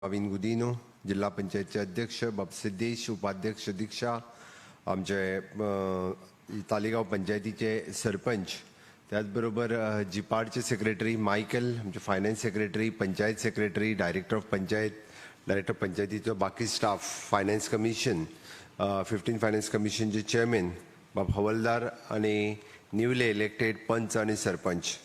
नवीन गुदिनो जिल्हा पंचायतचे अध्यक्ष बापसिद्धेश उपाध्यक्ष दीक्षा आमचे तालिगांव पंचायतीचे सरपंच त्याचबरोबर जिपाडचे सेक्रेटरी मायकल आमचे finance secretary panchayat secretary director of पंचायतीचो बाकी स्टाफ फायनान्स कमिशन 15 फायनान्स कमिशनचे चेअरमॅन बाब हवलदार आणि न्यूली इलेक्टेड पंच आणि सरपंच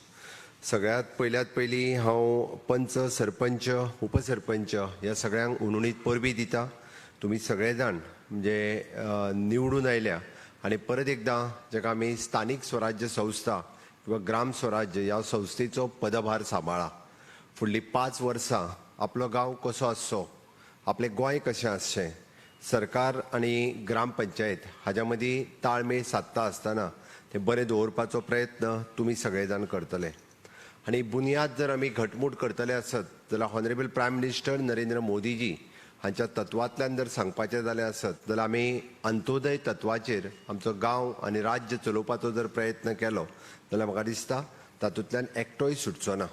सगळ्यात पयली हांव पंच सरपंच उपसरपंच या सगळ्यांक उणणीत परबी दिता। तुम्ही सगळे जाण म्हणजे निवडून आयल्या आणि परत एकदा जेका आमी स्थानिक स्वराज्य संस्था किंवा ग्राम स्वराज्य ह्या संस्थेचो पदभार सांबाळा। फुडली 5 वर्सां आपलो गांव कसो आसचो, आपले गोंय कशें आसचें, सरकार आणि ग्रामपंचायत हाज्या मदीं ताळमेळ सादता आसतना ते बरें दवरपाचो प्रयत्न तुम्ही सगळे जाण करतले। आणि बुनियाद जर आमी घटमूट करतले आसत जाल्यार honourable prime minister Narendra Modiji हांच्या तत्वांतल्यान जर सांगपाचें जालें आसत जाल्यार आमी अंत्योदय तत्वाचेर आमचो गांव आनी राज्य चलोवपाचो जर प्रयत्न केलो जाल्यार म्हाका दिसता तातूंतल्यान एकटोय सुटचो ना।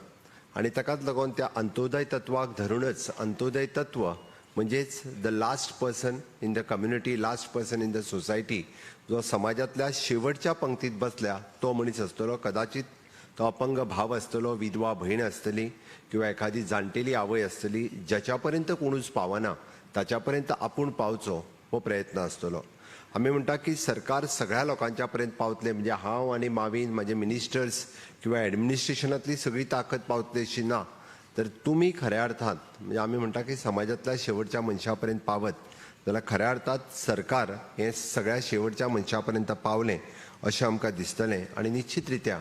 आनी ताकाच लागून त्या अंत्योदय तत्वाक धरूनच अंत्योदय तत्व म्हणजेच the last person in the community, last person in the society, जो समाजातल्या शेवटच्या पंक्तीत बसल्या तो मनीस आसतलो। कदाचित तो अपंग भाव आसतलो, विधवा भयण आसतली किंवा एखादी जाणटेली आवय आसतली, ज्याच्या पर्यंत कोणूच पावना ताच्या पर्यंत आपूण पावचो हो प्रयत्न आसतलो। आमी म्हणटा की सरकार सगळ्या लोकांच्या पर्यंत पावतले म्हणजे हांव आनी मावीन माझे मिनिस्टर्स किंवा ॲडमिनिस्ट्रेशनातली सगळी ताकद पावतली अशी ना, तर तुम्ही खऱ्या अर्थात म्हणजे आमी म्हणटा की समाजातल्या शेवटच्या मनशा पर्यंत पावत जाल्यार खऱ्या अर्थात सरकार हे सगळ्या शेवटच्या मनशा पर्यंत पावलें अशें आमकां दिसतलें। आणि निश्चित रित्या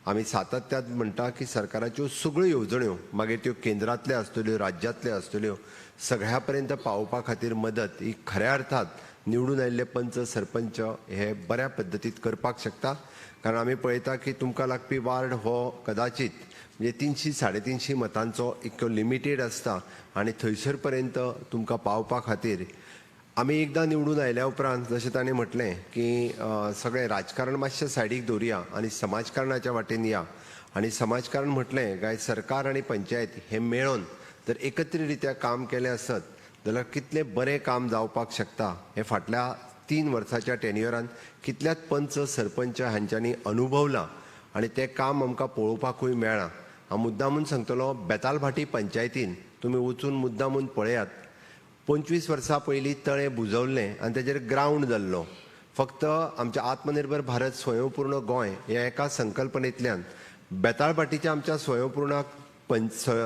आमी सातत्यान म्हणटा की सरकाराच्यो सगळ्यो येवजण्यो मागीर त्यो केंद्रांतल्यो आसतल्यो राज्यांतल्यो आसतल्यो सगळ्या पर्यंत पावोवपा खातीर मदत ही खऱ्या अर्थात निवडून आयिल्ले पंच सरपंच हे बऱ्या पद्दतीत करपाक शकता। कारण आमी पळयता की तुमकां लागपी वार्ड हो कदाचित म्हणजे 300-350 मतांचो एक लिमिटेड आसता आणि थंयसर पर्यंत तुमकां पावपा खातीर आमी एकदां निवडून आयल्या उपरांत जशें ताणें म्हटलें की सगळें राजकारण मातशें सायडीक दवरया आनी समाजकारणाच्या वाटेन या। आणि समाजकारण म्हटलें काय सरकार आणि पंचायत हे मेळोन जर एकत्रीत रित्या काम केलें आसत जाल्यार कितलें बरें काम जावपाक शकता हे फाटल्या 3 वर्साच्या टेन्युअरान कितल्याच पंच सरपंच हांच्यांनी अनुभवलां आणि तें काम आमकां पळोवपाकूय मेळ्ळां। हांव मुद्दामून सांगतलो बेतालभाटी पंचायतीन तुमी वचून मुद्दामून पळयात 25 वर्सां पयलीं तळें बुजवल्लें आनी तेजेर ग्रावंड जाल्लो। फक्त आमच्या आत्मनिर्भर भारत स्वयंपूर्ण गोंय ह्या एका संकल्पनेंतल्यान बेताळभाटीच्या आमच्या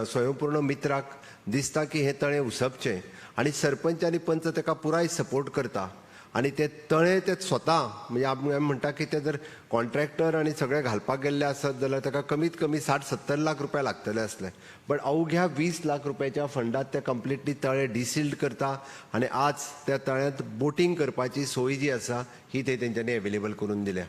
स्वयंपूर्ण मित्राक दिसता की हे तळें उसपचें आणि सरपंच आनी पंच ताका पुराय सपोर्ट करता आणि ते तळें ते स्वता म्हणजे आमी म्हणटा की ते जर कॉन्ट्रॅक्टर आणि सगळे घालपाक गेल्ले आसत जाल्यार ताका कमीत कमी 60-70 लाख रुपया लागतले आसले, पण अवघ्या 20 लाख रुपयाच्या फंडात ते कंप्लिटली तळें डिसिल्ड करता आणि आज त्या तळ्यांत बोटिंग करपाची सोय जी आसा ही ते तेंच्यांनी अवेलेबल करून दिल्या।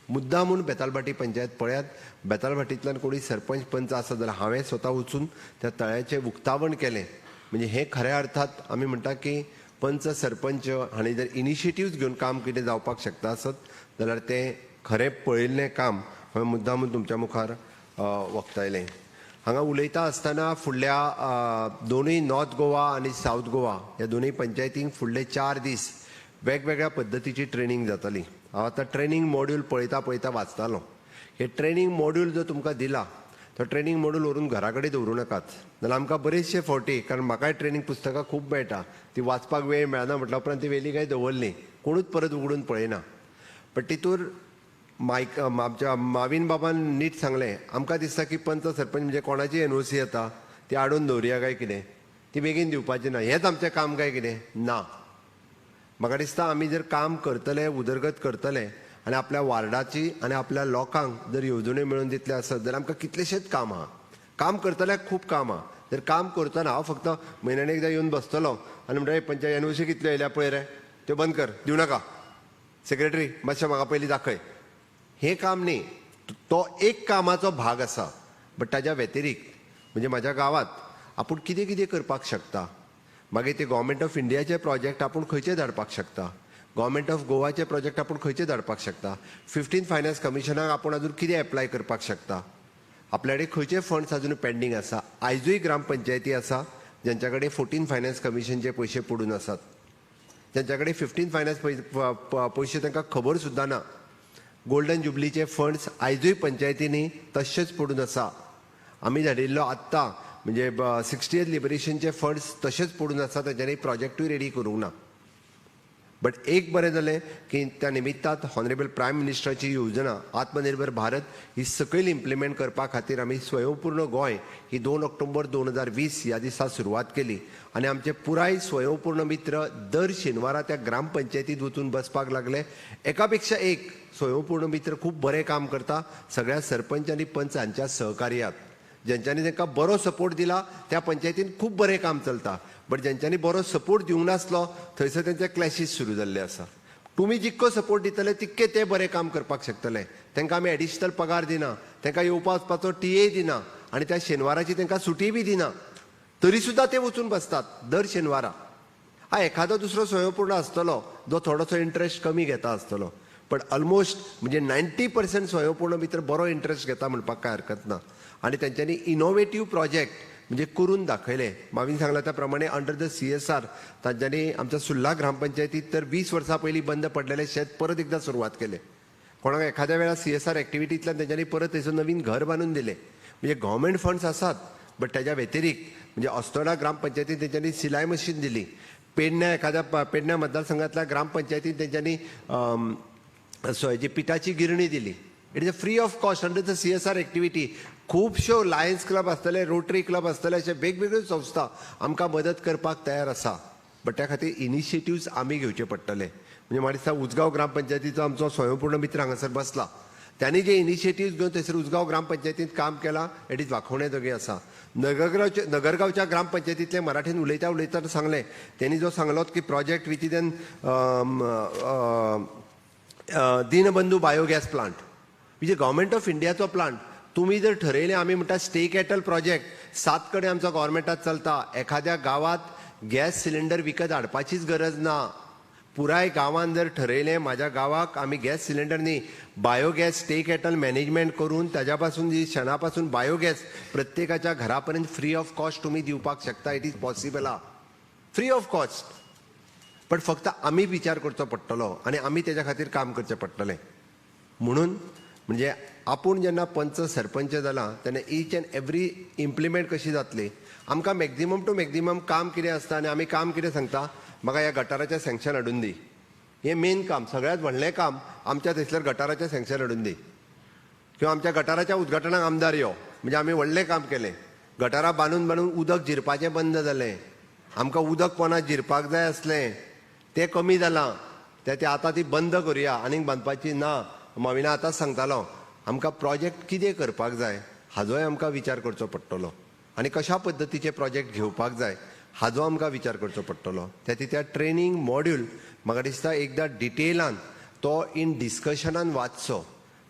मुद्दा म्हणून बेतालभाटी पंचायत पळयात, बेतालभाटींतल्यान कोणी सरपंच पंच आसत जाल्यार हांवें स्वता वचून त्या तळ्याचें उक्तावण केलें। म्हणजे हे खऱ्या अर्थात आमी म्हणटा की पंच सरपंच हांणी जर इनिशिएटिव्स घेवन काम कितें जावपाक शकता आसत जाल्यार तें खरें पळयल्लें काम हांवें मुद्दामून तुमच्या मुखार वक्तायलें। हांगा उलयता आसतना फुडल्या दोनूय नॉर्थ गोवा आनी सावथ गोवा ह्या दोनूय पंचायतींक फुडले 4 दीस वेगवेगळ्या पद्दतीची ट्रेनिंग जातली। हांव आतां ट्रेनिंग मॉड्यूल पळयता वाचतालो। हे ट्रेनिंग मॉड्यूल जो तुमकां दिला तो ट्रेनिंग मॉड्यूल व्हरून घरा कडेन दवरूं नाकात जाल्यार आमकां बरेचशे फावटी, कारण म्हाकाय ट्रेनिंग पुस्तकां खूब मेळटा ती वाचपाक वेळ मेळना म्हटल्या उपरांत ती वेली काय दवरली, कोणूच परत उगडून पळयना। पण तितूर आमच्या मावीन बाबान नीट सांगलें, आमकां दिसता की पंच सरपंच म्हणजे कोणाची एनओसी येता ती हाडून दवरया काय कितें, ती बेगीन दिवपाची ना, हेंच आमचें काम काय कितें ना। म्हाका दिसता आमी जर काम करतले, उदरगत करतले आणि आपल्या वार्डाची आणि आपल्या लोकांक जर येवजण्यो मेळून दितले आसत जाल्यार आमकां कितलेशेच काम आहा। काम करतल्याक खूब काम आहा। जर काम करतना हांव फक्त म्हयन्यान एकदां येवन बसतलो आनी म्हणटा पंचायत एनओसी कितल्यो येयल्या पळय रे, त्यो बंद कर, दिवं नाका, सेक्रेटरी मातशें म्हाका पयलीं दाखय, हें काम न्ही, तो एक कामाचो भाग आसा। बट ताच्या व्यतिरिक्त म्हणजे म्हाज्या गांवांत आपूण कितें कितें करपाक शकता, मागीर ते गव्हर्मेंट ऑफ इंडियाचे प्रोजेक्ट आपूण खंयचे धाडपाक शकता, गव्हर्मेंट ऑफ गोवाचे प्रोजेक्ट आपूण खंयचे धाडपाक शकता, 15 फायनान्स कमिशनाक आपूण अजून कितें एप्लाय करपाक शकता, आपल्या कडेन खंयचे फंड्स अजून पेंडींग आसा। आयजूय ग्रामपंचायती आसा ज्यांच्याकडे 14 फायनान्स कमिशनचे पैसे पडून असतात, ज्यांच्याकडे 15 फायनान्स पैसे तांकां खबर सुद्दां ना, गोल्डन जुबलीचे फंड्स आयजूय पंचायतींनी तशेच पडून आसा. आमी धाडिल्लो आत्तां म्हणजे 60th लिबरेशनचे फंड्स तशेच पडून आसा, तांच्यांनी प्रोजेक्टूय रेडी करूंक ना. बट एक बरें जालें की त्या निमित्तात हॉनरेबल प्रायम मिनिस्टराची योजना आत्मनिर्भर भारत ही सकयल इम्प्लिमेंट करपा खातीर आमी स्वयंपूर्ण गोंय ही 2 ऑक्टोबर 2020 ह्या दिसा सुरवात केली. आनी आमचे पुराय स्वयंपूर्ण मित्र दर शेनवारा त्या ग्रामपंचायतींत वचून बसपाक लागले. एका पेक्षा एक स्वयंपूर्ण मित्र खूब बरें काम करता सगळ्या सरपंच आनी पंच हांच्या सहकार्यात. ज्यांच्यांनी तांकां बरो सपोर्ट दिला त्या पंचायतीन खूब बरें काम चलता. बट ज्यांच्यांनी बरो सपोर्ट दिवंक नासलो थंयसर तेंचे क्लॅशीस सुरू जाल्ले आसा. तुमी जितको सपोर्ट दितले तितके ते बरें काम करपाक शकतले. तांकां आमी एडिशनल पगार दिना, तांकां येवपा वचपाचो टीए दिना आनी त्या शेनवाराची तांकां सुटी बी दिना, तरी सुद्दां ते वचून बसतात दर शेनवारा. एखादो दुसरो स्वयंपूर्ण आसतलो जो थोडोसो इंट्रस्ट कमी घेता आसतलो, बट ऑलमोस्ट म्हणजे 90% स्वयंपूर्ण मित्र बरो इंट्रस्ट घेता म्हणपाक काय हरकत ना. आणि त्यांच्यानी इनोव्हेटिव्ह प्रोजेक्ट म्हणजे करून दाखयले. मागीर सांगला त्या प्रमाणे अंडर द CSR तांच्यांनी आमच्या सुर्ला ग्रामपंचायतीत तर 20 वर्सां पयलीं बंद पडलेले शेत परत एकदा सुरवात केले. कोणाक एखाद्या वेळा CSR एक्टिविटींतल्यान त्यांच्यानी परत थंयसर नवीन घर बांदून दिले. म्हणजे गव्हर्मेंट फंड्स आसात, बट त्याच्या व्यतिरिक्त म्हणजे अस्तोडा ग्रामपंचायतीन त्यांच्यानी सिलाई मशीन दिली. पेडण्या एखाद्या पेडण्या मतदारसंघातल्या ग्रामपंचायतीन त्यांच्यानी हेची पिठाची गिरणी दिली. It is a free of cost under the CSR activity. खुबश्यो लायन्स क्लब आसतले, रोटरी क्लब आसतले, अशे वेगवेगळ्यो संस्था आमकां मदत करपाक तयार आसा. बट त्या खातीर इनिशिएटिव्स आमी घेवचे पडटले. म्हणजे म्हाका दिसता उजगांव ग्रामपंचायतीचो आमचो स्वयंपूर्ण मित्र हांगासर बसला, त्यांनी जे इनिशिएटिव्स घेवन थंयसर उजगांव ग्रामपंचायतींत काम केलां इट इज वाखवणेजोगें आसा. नगरगांवच्या ग्रामपंचायतींतले मराठीन उलयता सांगलें, त्यांनी जो सांगलो की project which is an Deenbandhu biogas plant म्हणजे गव्हर्मेंट ऑफ इंडियाचो प्लांट. तुम्ही जर ठरयलें, आमी म्हणटा स्टेक एटल प्रोजेक्ट 7 कडेन आमचो गव्हर्मेंटात चलता. एखाद्या गांवांत गॅस सिलिंडर विकत हाडपाचीच गरज ना. पुराय गांवांत जर ठरयलें म्हाज्या गांवाक आमी गॅस सिलिंडर न्ही बायोगॅस स्टेक एटल मॅनेजमेंट करून ताज्या पासून जी शेणा पासून बायोगॅस प्रत्येकाच्या घरा पर्यंत फ्री ऑफ कॉस्ट तुम्ही दिवपाक शकता. इट इज पॉसिबल आहा, फ्री ऑफ कॉस्ट. पण फक्त आमी विचार करचो पडटलो आनी आमी तेज्या खातीर काम करचें पडटलें. म्हणून म्हणजे आपूण जेन्ना पंच सरपंच जाला तेन्ना ईच अँड एवरी इम्प्लिमेंट कशी जातली. आमकां मॅक्झिमम टू मॅक्झिमम काम कितें आसता आनी आमी काम कितें सांगता, म्हाका ह्या गटाराचें सँक्शन हाडून दी. हें मेन काम, सगळ्यांत व्हडलें काम आमच्या थंयसर गटाराचें सँक्शन हाडून दी. किंवा आमच्या गटाराच्या उद्घाटनाक आमदार यो, म्हणजे आमी व्हडलें काम केलें. गटारां बांदून उदक जिरपाचें बंद जालें. आमकां उदक पोंदा जिरपाक जाय आसलें, तें कमी जालां. ते आतां ती बंद करुया, आनीक बांदपाची ना. माविना आतांच सांगतालो, आमकां प्रोजेक्ट कितें करपाक जाय हाजोय आमकां विचार करचो पडटलो आनी कशा पद्दतीचे प्रोजेक्ट घेवपाक जाय हाजो आमकां विचार करचो पडटलो. त्या ट्रेनिंग मॉड्यूल म्हाका दिसता एकदां डिटेलान तो इन डिस्कशनान वाचचो.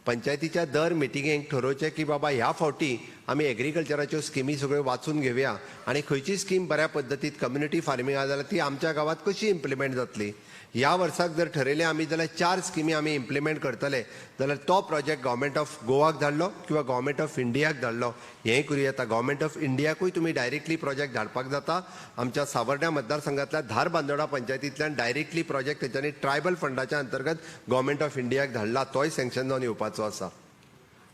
पंचायतीच्या दर मिटिंगेक ठरोवचें की बाबा ह्या फावटी आमी एग्रीकल्चराच्यो स्किमी सगळ्यो वाचून घेवया आनी खंयची स्कीम बऱ्या पद्दतीत कम्युनिटी फार्मिंगा जाल्यार ती आमच्या गांवांत कशी इम्प्लिमेंट जातली. ह्या वर्साक जर ठरयलें आमी जाल्यार 4 स्किमी आमी इम्प्लिमेंट करतले जाल्यार तो प्रोजेक्ट गव्हर्मेंट ऑफ गोवाक धाडलो किंवा गव्हर्मेंट ऑफ इंडियाक धाडलो. हेंय करूं येता. गव्हर्मेंट ऑफ इंडियाकूय तुमी डायरेक्टली प्रोजेक्ट धाडपाक जाता. आमच्या सावर्ड्या मतदारसंघातल्या धार बांदोडा पंचायतींतल्यान डायरेक्टली प्रोजेक्ट तेंच्यांनी ट्रायबल फंडाच्या अंतर्गत गव्हर्मेंट ऑफ इंडियाक धाडला. तोय सँक्शन जावन येवपाचो आसा.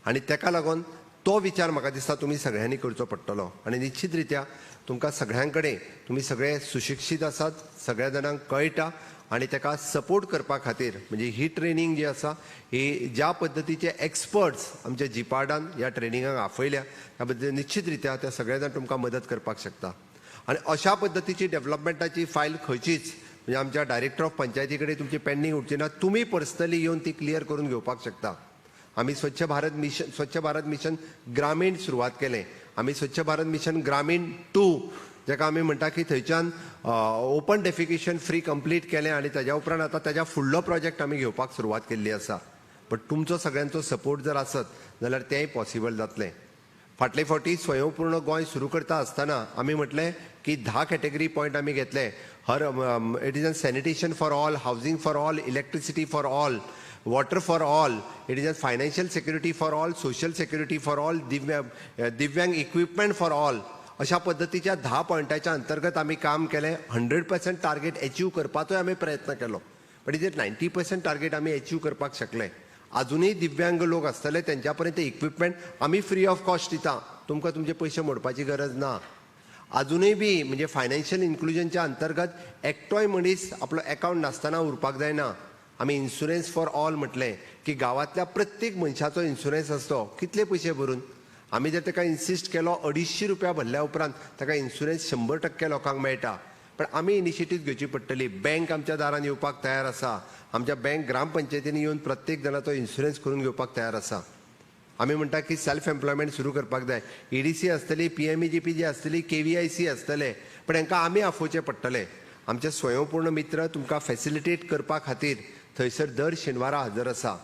आनी तेका लागून तो विचार म्हाका दिसता तुमी सगळ्यांनी करचो पडटलो. आनी निश्चित रित्या तुमकां सगळ्यां कडेन तुमी सगळे सुशिक्षीत आसात, सगळ्या जाणांक कळटा आनी ताका सपोर्ट करपा खातीर म्हणजे ही ट्रेनिंग जी आसा ही ज्या पद्दतीचे एक्सपर्ट्स आमच्या जिपार्डान ह्या ट्रेनिंगाक आफयल्या त्या बद्दल निश्चित रित्या त्या सगळे जाण तुमकां मदत करपाक शकता. आनी अशा पद्दतीची डेव्हलपमेंटाची फायल खंयचीच म्हणजे आमच्या डायरेक्टर ऑफ पंचायती कडेन तुमची पेंडींग उरची ना. तुमी पर्सनली येवन ती क्लियर करून घेवपाक शकता. आमी स्वच्छ भारत मिशन ग्रामीण सुरवात केलें. आमी स्वच्छ भारत मिशन ग्रामीण 2 जेका आमी म्हणटा की थंयच्यान ओपन डेफिकेशन फ्री कंप्लीट केलें आनी ताज्या उपरांत आतां ताज्या फुडलो प्रोजेक्ट आमी घेवपाक सुरवात केल्ली आसा. बट तुमचो सगळ्यांचो सपोर्ट जर आसत जाल्यार तेंय पॉसिबल जातलें. फाटले फावटी स्वयंपूर्ण गोंय सुरू करता आसतना आमी म्हटलें की 10 कॅटेगरी पॉयंट आमी घेतले. It is a sanitation for all, housing for all, electricity for all, water for all, it is a financial security for all, social security for all, divyang equipment for all. अशा पद्धतीच्या 10 पॉयंटाच्या अंतर्गत आम्ही काम केले. 100% target achieve करपाचोय आम्ही प्रयत्न केलो. पण इथे 90% टार्गेट आम्ही अचीव करपाक शकले. अजूनही दिव्यांग लोक असतले त्यांच्या पर्यंत इक्विपमेंट आम्ही फ्री ऑफ कॉस्ट दिता. तुमकां तुमचे पैसे मोडपाची गरज ना. अजूनही बी म्हणजे फायनान्शियल इन्क्लुजनच्या अंतर्गत एकटोय मनीस आपलो अकाउंट नासतना उरपाक जायना. आम्ही इन्शुरन्स फॉर ऑल म्हटलें की गावातल्या प्रत्येक मनशाचो इन्शुरन्स असतो. कितले पयशे भरून आम्ही जर ताका इन्सिस्ट केलो 250 रुपया भरल्या उपरांत ताका इन्शुरन्स 100% लोकांक मेळटा. पण आम्ही इनिशिएटीव घेवची पडटली. बँक आमच्या दारान येवपाक तयार आसा. आमच्या बँक ग्रामपंचायतींनी येवन प्रत्येक जणांचो इन्शुरन्स करून घेवपाक तयार आसा. आम्ही म्हणटा की सेल्फ एम्प्लॉयमेंट सुरू करपाक जाय. EDC आसतली, PMEGP जी आसतली, KVIC आसतले, पण हांकां आमी आफोवचे पडटले. आमचे स्वयंपूर्ण मित्र तुमकां फॅसिलिटेट करपा खातीर थंयसर दर शेनवारा हजर आसा.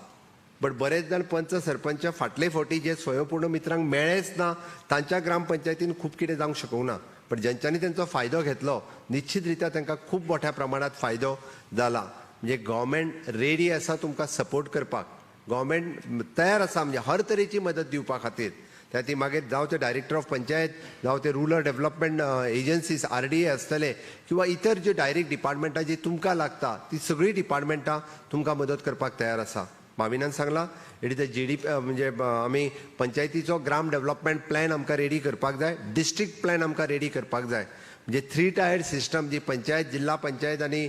बट बरेच जाण पंच सरपंच फाटले फावटी जे स्वयंपूर्ण मित्रांक मेळ्ळेच ना तांच्या ग्रामपंचायतीन खूब कितें जावंक शकूंक ना. पण ज्यांच्यांनी त्यांचो फायदो घेतलो निश्चित रित्या तांकां खूब मोठ्या प्रमाणात फायदो जाला. म्हणजे गव्हर्मेंट रेडी आसा तुमकां सपोर्ट करपाक. गव्हर्मेंट तयार आसा म्हणजे हर तरेची मदत दिवपा खातीर. त्या ती मागीर जावं ते डायरेक्टर ऑफ पंचायत, जावं ते रुरल डेव्हलपमेंट एजन्सीज RDA आसतले किंवा इतर जे डायरेक्ट डिपार्टमेंटां जी तुमकां लागता ती सगळीं डिपार्टमेंटां तुमकां मदत करपाक तयार आसा. माविनान सांगला इट इज द GDP म्हणजे आमी पंचायतीचो ग्राम डेव्हलपमेंट प्लॅन आमकां रेडी करपाक जाय. डिस्ट्रिक्ट प्लॅन आमकां रेडी करपाक जाय. म्हणजे 3 टायर सिस्टम जी पंचायत, जिल्हा पंचायत आणि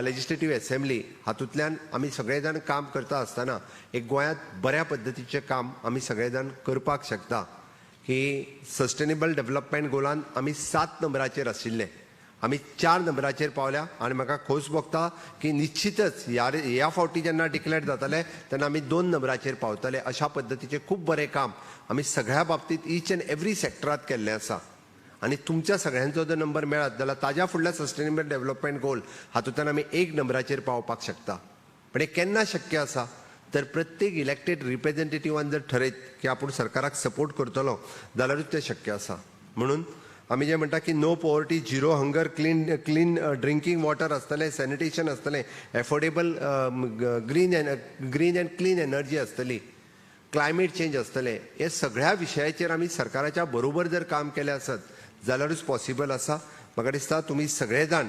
लेजिस्लेटिव्ह असेंब्ली हातूंतल्यान आमी सगळे जाण काम करता आसतना एक गोंयांत बऱ्या पद्धतीचें काम आमी सगळे जाण करपाक शकता. की सस्टेनेबल डेव्हलपमेंट गोलान आमी 7 नंबराचेर आशिल्ले. आमी 4 नंबराचेर पावल्या आणि म्हाका खोस भोगता की निश्चितच ह्या फावटी जेन्ना डिक्लेअर जातले तेन्ना आमी 2 नंबराचेर पावतले. अशा पद्धतीचे खूब बरें काम आमी सगळ्या बाबतींत ईच अँड एवरी सेक्टरात केल्लें आसा. आणि तुमच्या सगळ्यांचो जर नंबर मेळत जाल्यार ताज्या फुडल्या सस्टेनेबल डेव्हलपमेंट गोल हातूंतल्यान आमी 1 नंबराचेर पावपाक शकता. पण हे केन्ना शक्य आसा तर प्रत्येक इलेक्टेड रिप्रेझेंटेटिव्हान जर ठरयत की आपूण सरकाराक सपोर्ट करतलो जाल्यारूच ते शक्य आसा. म्हणून आमी जे म्हणटा की no poverty, zero hunger, clean drinking water आसतलें, सॅनिटेशन आसतलें, affordable green and clean energy आसतली, क्लायमेट चेंज आसतलें. हे सगळ्या विशयाचेर आमी सरकाराच्या बरोबर जर काम केलें आसत जाल्यारूच पॉसिबल आसा. म्हाका दिसता तुमी सगळे जाण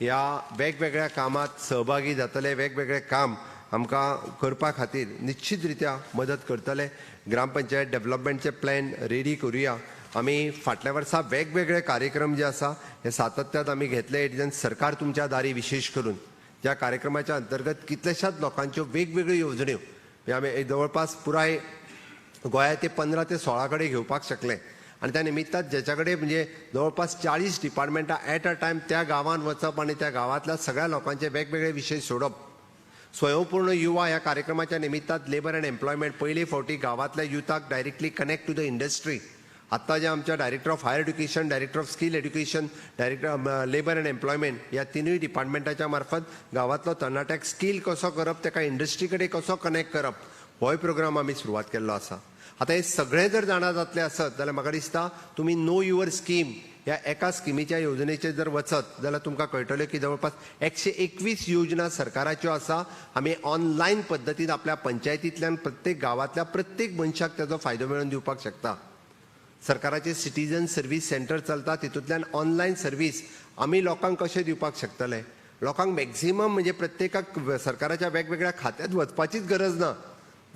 ह्या वेगवेगळ्या कामात सहभागी जातले. वेगवेगळे काम आमकां करपा खातीर निश्चित रित्या मदत करतले. ग्रामपंचायत डेव्हलपमेंटचे प्लॅन रेडी करुया. आमी फाटल्या वर्सा वेगवेगळे कार्यक्रम जे आसा हे सातत्यात आमी घेतले. सरकार तुमच्या दारी विशेष करून ज्या कार्यक्रमाच्या अंतर्गत कितल्याशाच लोकांच्यो वेगवेगळ्यो येवजण्यो आमी जवळपास पुराय गोंया ते 15 ते 16 कडेन घेवपाक शकले. आणि त्या निमित्तान ज्याच्या कडेन म्हणजे जवळपास 40 डिपार्टमेंटां ॲट अ टायम त्या गांवांत वचप आणि त्या गांवांतल्या सगळ्या लोकांचे वेगवेगळे विशय सोडप. स्वयंपूर्ण युवा ह्या कार्यक्रमाच्या निमित्तान लेबर अँड एम्प्लॉयमेंट पयले फावटी गांवांतल्या युथाक directly connect to the industry. आत्ता जे आमच्या director of higher education, director of skill education, director labour and employment या तिनूय डिपार्टमेंटाच्या मार्फत गांवांतलो तरणाट्याक स्कील कसो करप, ताका इंडस्ट्री कडेन कसो कनेक्ट करप होय प्रोग्राम आमी सुरवात केल्लो आसा. आता हे सगळे जर जाणा जातले आसत जाल्यार म्हाका दिसता तुमी नो युअर स्कीम ह्या एका स्किमीच्या योजनेचेर जर वचत जाल्यार तुमकां कळटलें की जवळपास 121 योजना सरकाराच्यो आसा. आमी ऑनलायन पद्दतीन आपल्या पंचायतींतल्यान प्रत्येक गांवांतल्या प्रत्येक मनशाक ताचो फायदो मेळोवन दिवपाक शकता. सरकाराचे सिटीजन सर्व्हिस सेंटर चलता तितूंतल्यान ऑनलायन सर्व्हिस आमी लोकांक कशें दिवपाक शकतले. लोकांक मॅक्झिमम म्हणजे प्रत्येकाक सरकाराच्या वेगवेगळ्या खात्यांत वचपाचीच गरज ना.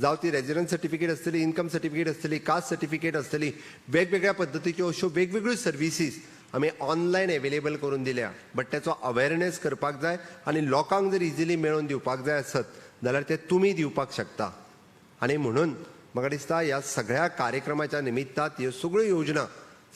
जावं ती रेजिडन्स सर्टिफिकेट आसतली, इन्कम सर्टिफिकेट आसतली, कास्ट सर्टिफिकेट आसतली, वेगवेगळ्या पद्दतीच्यो अश्यो वेगवेगळ्यो सर्विसीस आमी ऑनलायन अवेलेबल करून दिल्या. बट त्याचो अवेअरनेस करपाक जाय आणि लोकांक जर इजिली मेळोवन दिवपाक जाय आसत जाल्यार ते तुमी दिवपाक शकता. आणि म्हणून म्हाका दिसता ह्या सगळ्या कार्यक्रमाच्या निमित्तान ह्यो सगळ्यो योजना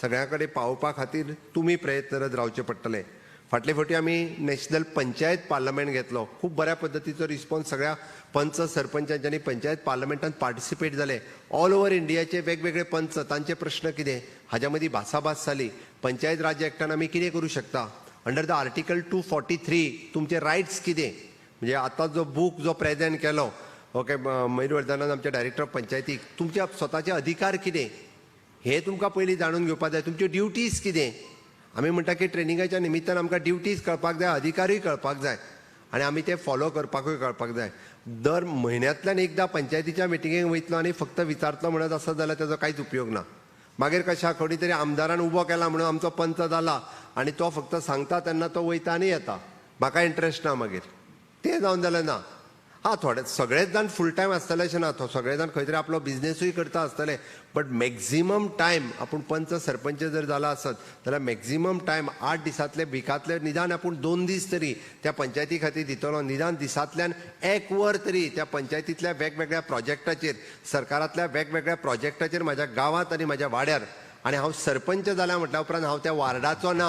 सगळ्या कडेन पावोवपा खातीर तुमी प्रयत्नरत रावचे पडटले. फाटले फावटी आमी नॅशनल पंचायत पार्लमेंट घेतलो. खूब बऱ्या पद्दतीचो रिस्पॉन्स सगळ्या पंच सरपंचांनी पंचायत पार्लमेंटात पार्टिसिपेट जाले. ऑल ओव्हर इंडियाचे वेगवेगळे पंच तांचे प्रश्न कितें हाच्या मदीं भासाभास जाली. पंचायत राज एक्टान आमी कितें करूं शकता, अंडर द आर्टिकल 243 तुमचे रायट्स कितें, म्हणजे आतां जो बूक जो प्रेजेंट केलो ओके मयूरवर्धनान आमच्या डायरेक्टर ऑफ पंचायतीक तुमच्या स्वताचे अधिकार कितें हे तुमकां पयलीं जाणून घेवपाक जाय. तुमच्यो ड्युटीज कितें. आमी म्हणटा की ट्रेनिंगाच्या निमित्तान आमकां ड्युटीज कळपाक जाय, अधिकारूय कळपाक जाय आणि आमी ते फॉलो करपाकूय कळपाक जाय. दर म्हयन्यांतल्यान एकदां पंचायतीच्या मिटिंगेक वयतलो आनी फक्त विचारतलो म्हणत आसत जाल्यार ताजो कांयच उपयोग ना. मागीर कशा खडी तरी आमदारान उबो केला म्हणून आमचो पंच जाला आनी तो फक्त सांगता तेन्ना तो वयता आनी येता, म्हाका इंट्रस्ट ना मागीर, तें जावन जालें ना. हा थोडे सगळेच जाण फूल टायम आसतले अशें ना, तो सगळे जाण खंय तरी आपलो बिझनेसूय करता आसतले, बट मॅक्झिमम टायम आपूण पंच सरपंच जर जाला आसत जाल्यार मॅक्झिमम टायम 8 दिसांतले भिकातले निदान आपूण 2 दीस तरी त्या पंचायती खातीर दितलो, निदान दिसांतल्यान 1 वर तरी त्या पंचायतींतल्या वेगवेगळ्या प्रोजेक्टाचेर, सरकारांतल्या वेगवेगळ्या प्रोजेक्टाचेर म्हाज्या गांवांत आनी म्हाज्या वाड्यार. आनी हांव सरपंच जाल्या म्हटल्या उपरांत हांव त्या वार्डाचो ना,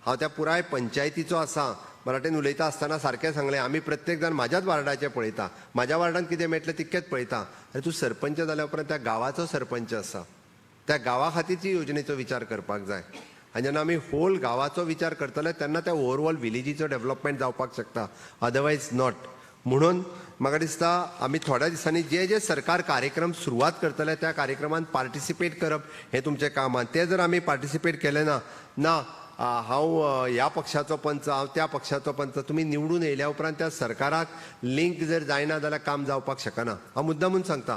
हांव त्या पुराय पंचायतीचो आसा. मराठीन उलयता आसतना सारकें सांगलें, आमी प्रत्येक जाण म्हाज्याच वार्डाचें पळयता, म्हाज्या वार्डान कितें मेळटलें तितकेंच पळयता. आनी तूं सरपंच जाल्या उपरांत त्या गांवाचो सरपंच आसा, त्या गांवा खातीरची योजनेचो विचार करपाक जाय. आनी जेन्ना आमी होल गांवाचो विचार करतले तेन्ना त्या ओवरऑल विलेजीचो डेव्हलपमेंट जावपाक शकता, अदरवायज नॉट. म्हणून म्हाका दिसता आमी थोड्या दिसांनी जे जे सरकार कार्यक्रम सुरवात करतले त्या कार्यक्रमांत पार्टिसिपेट करप हें तुमचें काम. आनी तें जर आमी पार्टिसिपेट केलें ना हांव ह्या पक्षाचो पंच, हांव त्या पक्षाचो पंच, तुमी निवडून येयल्या उपरांत त्या सरकाराक लिंक जर जायना जाल्यार काम जावपाक शकना. हांव मुद्दामून सांगता,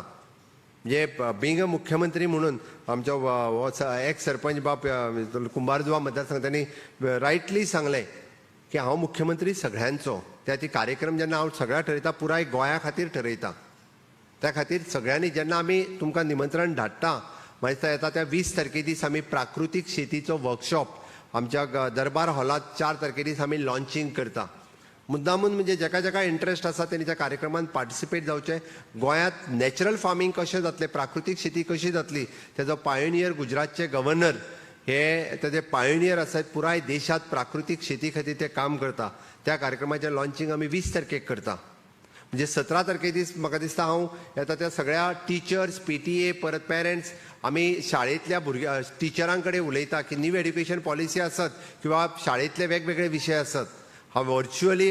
म्हणजे बिंग अ मुख्यमंत्री म्हणून आमचो एक सरपंच बाब कुंभारजुवा मतदारसंघांनी रायटली सांगलें की हांव मुख्यमंत्री सगळ्यांचो. त्या कार्यक्रम जेन्ना हांव सगळ्या ठरयता पुराय गोंया खातीर ठरयता, त्या खातीर सगळ्यांनी जेन्ना आमी तुमकां निमंत्रण धाडटा, म्हाका दिसता येता त्या 20 तारखे दीस आमी प्राकृतीक शेतीचो वर्कशॉप आमच्या दरबार हॉलात 4 तारखे दीस आमी लॉन्चिंग करता. मुद्दामून म्हणजे जेका जेका इंट्रस्ट आसा तेणी त्या कार्यक्रमांत पार्टिसिपेट जावचें. गोंयांत नॅचरल फार्मींग कशें जातलें, प्राकृतीक शेती कशी जातली, तेजो पायोनियर गुजरातचे गव्हर्नर हे तेजे पायोनियर आसात, पुराय देशात प्राकृतीक शेती खातीर ते काम करता. त्या कार्यक्रमाचें लॉन्चिंग आमी 20 तारखेक करता. म्हणजे 17 तारखे दीस म्हाका दिसता हांव येता त्या सगळ्या टिचर्स, PTA, परत पेरंट्स, आमी शाळेंतल्या भुरग्या टिचरां कडेन उलयता की न्यू एड्युकेशन पॉलिसी आसत किंवा शाळेंतले वेगवेगळे विशय आसत. हांव व्हर्च्युअली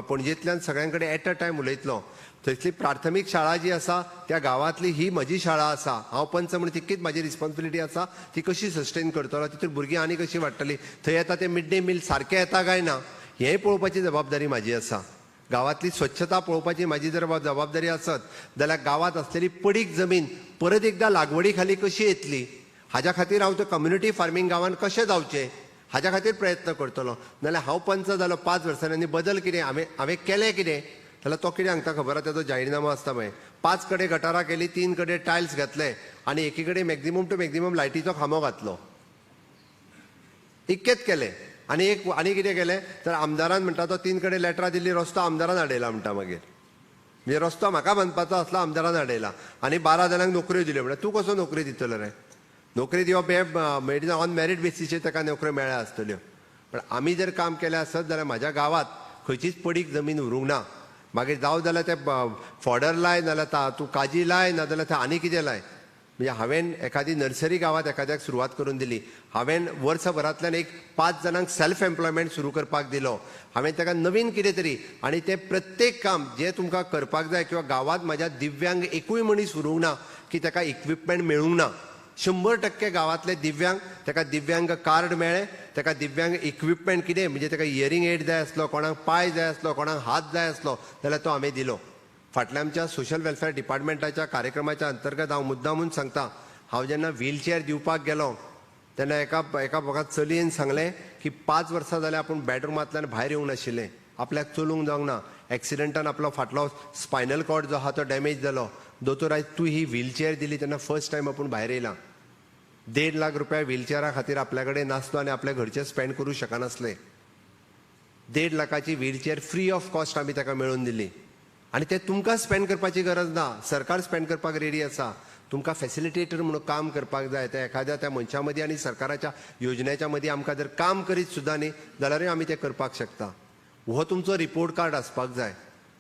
पणजेंतल्यान सगळ्यां कडेन एट अ टायम उलयतलो. थंयसली प्राथमीक शाळा जी आसा त्या गांवांतली ही म्हजी शाळा आसा, हांव पंच म्हणून तितकीच म्हाजी रिस्पॉन्सिबिलिटी आसा, ती कशी सस्टेन करतलो, तितूर भुरगीं आनी कशी वाडटलीं, थंय येता ते मिड डे मील सारकें येता काय ना हेंय पळोवपाची जबाबदारी म्हाजी आसा. गांवांतली स्वच्छता पळोवपाची म्हाजी जर जबाबदारी आसत जाल्यार गांवांत आसलेली पडीक जमीन परत एकदां लागवडी खाली कशी येतली, हाज्या खातीर हांव तें कम्युनिटी फार्मींग गांवांत कशें जावचें हाज्या खातीर प्रयत्न करतलो. नाल्यार हांव पंच जालो 5 वर्सांनी बदल कितें हांवें केलें कितें जाल्यार तो कितें सांगता खबर आसा, तेजो जाहीरनामा आसता पळय, 5 कडेन गटारां केली, 3 कडेन टायल्स घातले आनी एकी कडेन मॅक्झिमम टू मॅक्झिमम लायटीचो खांबो घातलो, इतकेंच केलें. आनी कितें केलें तर आमदारान म्हणटा तो 3 कडेन लेटरां दिल्ली, रस्तो आमदारान हाडयला म्हणटा. मागीर म्हणजे रस्तो म्हाका बांदपाचो आसलो, आमदारान हाडयला आनी 12 जाणांक नोकऱ्यो दिल्यो. म्हणल्यार तूं कसो नोकरी दितलो रे, नोकरी दिवप हे ऑन मेरीट बेसिसचेर ताका नोकऱ्यो मेळ्ळ्या आसतल्यो. पण आमी जर काम केलें आसत जाल्यार म्हाज्या गांवांत खंयचीच पडीक जमीन उरूंक ना. मागीर जावं जाल्यार ते फॉडर लाय, नाल्यार तूं काजी लाय, नाजाल्यार थंय आनी कितें लाय. म्हणजे हांवें एखादी नर्सरी गांवांत एखाद्याक सुरवात करून दिली, हांवें वर्सभरांतल्यान एक 5 जाणांक सेल्फ एम्प्लॉयमेंट सुरू करपाक दिलो, हांवें ताका नवीन कितें तरी. आनी तें प्रत्येक काम जें तुमकां करपाक जाय किंवा गांवांत म्हाज्या दिव्यांग एकूय मनीस उरूंक ना की ताका इक्विपमेंट मेळूंक ना. 100% गांवांतले दिव्यांग, ताका दिव्यांग कार्ड मेळ्ळें, ताका दिव्यांग इक्विपमेंट कितें म्हणजे ताका इयरिंग एड जाय आसलो, कोणाक पांय जाय आसलो, कोणाक हात जाय आसलो जाल्यार तो हांवें दिलो. फाटल्या आमच्या सोशल वेलफेअर डिपार्टमेंटाच्या कार्यक्रमाच्या अंतर्गत हांव मुद्दामून सांगता, हांव जेन्ना व्हीलचेअर दिवपाक गेलो तेन्ना एका म्हाका चलयेन सांगलें की 5 वर्सां जाल्यार आपूण बेडरुमांतल्यान भायर येवंक नाशिल्लें, आपल्याक चलूंक जावंक ना, एक्सिडेंटान आपलो फाटलो स्पायनल कॉर्ड जो आहा तो डॅमेज जालो. दोतोर आयज तूं ही व्हीलचेअर दिली तेन्ना फर्स्ट टायम आपूण भायर येयला. 1.5 लाख रुपया व्हीलचेअरा खातीर आपल्या कडेन नासलो आनी आपल्या घरचे स्पेंड करूं शकनासले. 1.5 लाखाची व्हीलचेअर फ्री ऑफ कॉस्ट आमी ताका मेळोवन दिली. आनी ते तुमकां स्पेंड करपाची गरज ना, सरकार स्पेंड करपाक रेडी आसा. तुमकां फॅसिलिटेटर म्हणून काम करपाक जाय, त्या एखाद्या त्या मनशा मदीं आनी सरकाराच्या योजनेच्या मदीं आमकां जर काम करीत सुद्दां न्ही जाल्यारूय आमी तें करपाक शकता. हो तुमचो रिपोर्ट कार्ड आसपाक जाय.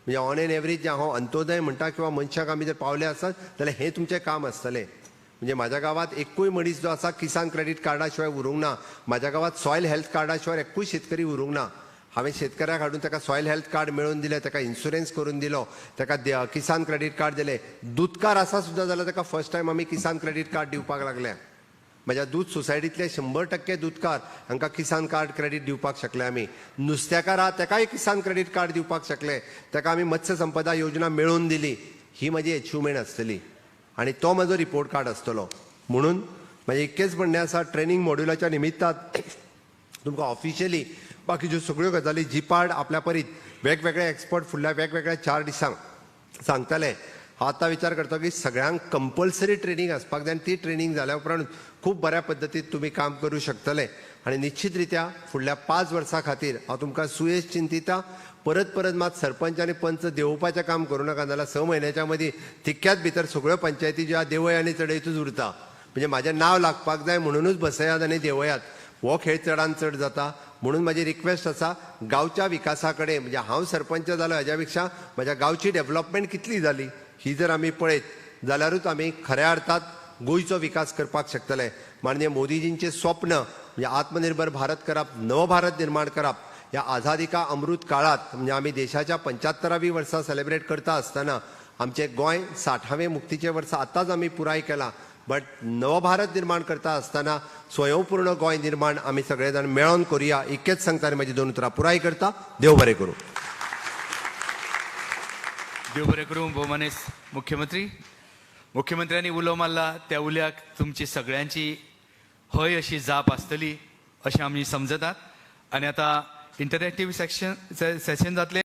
म्हणजे ऑन एन एवरेज जे हांव अंत्योदय म्हणटा किंवा मनशाक आमी जर पावले आसत जाल्यार हें तुमचें काम आसतलें. म्हणजे म्हाज्या गांवांत एकूय मनीस जो आसा किसान क्रेडीट कार्डा शिवाय उरूंक ना. म्हाज्या गांवांत सॉयल हेल्थ कार्डा शिवाय एकूय शेतकरी उरूंक ना. हांवें शेतकऱ्याक हाडून ताका सॉयल हेल्थ कार्ड मेळोवन दिलें, ताका इन्शुरन्स करून दिलो, ताका किसान क्रेडीट कार्ड दिलें. दूदकार आसा सुद्दां जाल्यार ताका फर्स्ट टायम आमी किसान क्रेडीट कार्ड दिवपाक लागल्या. म्हज्या दूध सोसायटीतले 100% दूदकार हांकां किसान कार्ड क्रेडीट दिवपाक शकले आमी. नुस्तेकार आहा ताकाय किसान क्रेडीट कार्ड दिवपाक शकले, ताका आमी मत्स्य संपदा योजना मेळोवन दिली. ही म्हजी अचिवमेंट आसतली आनी तो म्हजो रिपोर्ट कार्ड आसतलो. म्हणून म्हणजे इतकेच म्हणणें आसा ट्रेनिंग मॉड्युलाच्या निमित्तान तुमकां ऑफिशियली बाकीच्यो सगळ्यो गजाली जिपाड आपल्या परीत वेगवेगळे एक्सपर्ट फुडल्या वेगवेगळ्या 4 दिसांक सांगतले. हांव आतां विचार करता की सगळ्यांक कंपल्सरी ट्रेनिंग आसपाक जाय आनी ती ट्रेनिंग जाल्या उपरांत खूब बऱ्या पद्दतीन तुमी काम करूं शकतले. आनी निश्चित रित्या फुडल्या 5 वर्सां खातीर हांव तुमकां सुयेश चिंतिता. परत परत मात सरपंच आनी पंच देंवोवपाचें काम करूं नाका, नाजाल्यार 6 म्हयन्याच्या मदीं तितक्याच भितर सगळ्यो पंचायती ज्यो देंवय आनी चडयतूच उरता. म्हणजे म्हाजें नांव लागपाक जाय म्हणूनच बसयात आनी देंवयात. हो खेळ चडांत चड जाता. म्हणून माझी रिक्वेस्ट आसा गांवच्या विकासा कडेन, म्हणजे हांव सरपंच जालो हाज्या पेक्षा म्हज्या गांवची डेव्हलपमेंट कितली जाली ही जर आमी पळयत जाल्यारूच आमी खऱ्या अर्थात गोंयचो विकास करपाक शकतले. माननीय मोदीजींचें स्वप्न म्हणजे आत्मनिर्भर भारत करप, नवो भारत निर्माण करप, ह्या आझादी का अमृत काळात म्हणजे आमी देशाच्या 75वी वर्सा सेलिब्रेट करता आसतना आमचें गोंय 60वें मुक्तीचें वर्स आतांच आमी पुराय केलां. बट नवो भारत निर्माण करता आसतना स्वयंपूर्ण गोंय निर्माण आमी सगळे जाण मेळोन करुया. इतकेच सांगता आनी म्हजी 2 उतरां पुराय करता. देव बरें करूं. देव बरें करूं. भोवमानेस्त मुख्यमंत्र्यांनी उलो मारला त्या उल्याक तुमची सगळ्यांची हय अशी जाप आसतली अशें आमी समजतात. आनी आतां इंटरॅक्टीव सेशन जातलें.